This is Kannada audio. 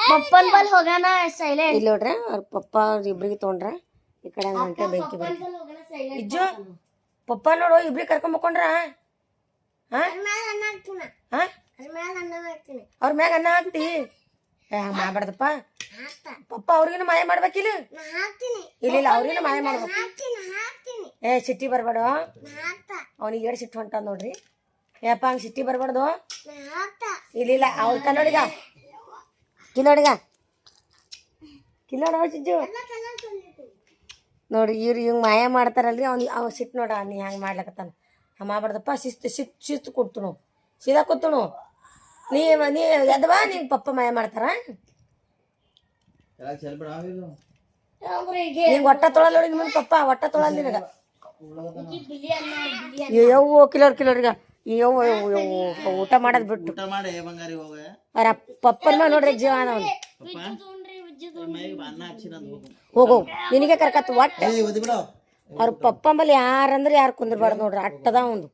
ಪಪ್ಪನ್ ಬಲ್ ಹೋಗ್ಯಾನ ಸೈಲೆಂಟ್. ಇಲ್ಲಿ ನೋಡ್ರ ಅವ್ರ ಪಪ್ಪ ಅವ್ರ ಇಬ್ರಿಗೆ ತೊಗೊಂಡ್ರ ಈ ಕಡೆ ಗಂಟೆ ಬೆಂಕಿ ಬರೀ ಇಜ್ಜು ಪಪ್ಪ ನೋಡು ಇಬ್ರಿಗೆ ಕರ್ಕೊಂಬಕೊಂಡ್ರ ಅವ್ರ ಮ್ಯಾಗ ಅನ್ನ ಹಾಕ್ತಿ ಮಾಡ್ಬಾರ್ದಪ್ಪ ಪಪ್ಪ ಅವ್ರಿಗೇನು ಮಾಯ ಮಾಡ್ಬೇಕಿಲ್ಲ ಇಲ್ಲ ಅವ್ರಿಗೇನು ಮಾಯ ಮಾಡ್ಬೇಕು. ಸಿಟ್ಟಿ ಬರ್ಬೇಡ ಅವ್ನಿಗೆ ಎರಡು ಸಿಟ್ಟು ಹೊಂಟ ನೋಡ್ರಿ ಯಪ್ಪ ಹಂಗೆ ಸಿಟ್ಟಿ ಬರ್ಬಾರ್ದು. ಇಲ್ಲ ಅವ್ರ ಕಲ್ಲೋಡಿಗ ಚಿಜ್ಜು ನೋಡ್ರಿ ಇವ್ರು ಹಿಂಗೆ ಮಾಯ ಮಾಡ್ತಾರಲ್ರಿ ಅವ್ ಸಿಟ್ಟು ನೋಡ ನೀ ಹಂಗೆ ಮಾಡ್ಲಕತ್ತಾನ ಮಾಡ್ಬಾರ್ದಪ್ಪ. ಶಿಸ್ತು ಕೊಡ್ತು ಸೀದಾ ಕೂತು ನೀ ಎದವಾ ನಿಂಗೆ ಪಪ್ಪ ಮಾಯ ಮಾಡ್ತಾರ. ನಿಂಗೆ ಹೊಟ್ಟ ತೊಳಲ್ ನೋಡಿ ನಿಮ್ಗೆ ಪಪ್ಪ ಹೊಟ್ಟ ತೊಳಲ್ ನಿನಗ. ಯವ್ವ ಕಿಲೋರ್ಗ ಊಟ ಮಾಡೋದ್ ಬಿಟ್ಟು ಅವ್ರ ಪಪ್ಪನ ಮ್ಯಾಗ ನೋಡ್ರಿ ಜೀವನ ಹೋಗು ನಿನಗೆ ಕರ್ಕತ್ ಒಟ್ಟ ಅವ್ರ ಪಪ್ಪ ಮೇಲೆ ಯಾರಂದ್ರೆ ಯಾರು ಕುಂದ್ರಬಾರ್ದು ನೋಡ್ರಿ ಅಟ್ಟದ ಒಂದು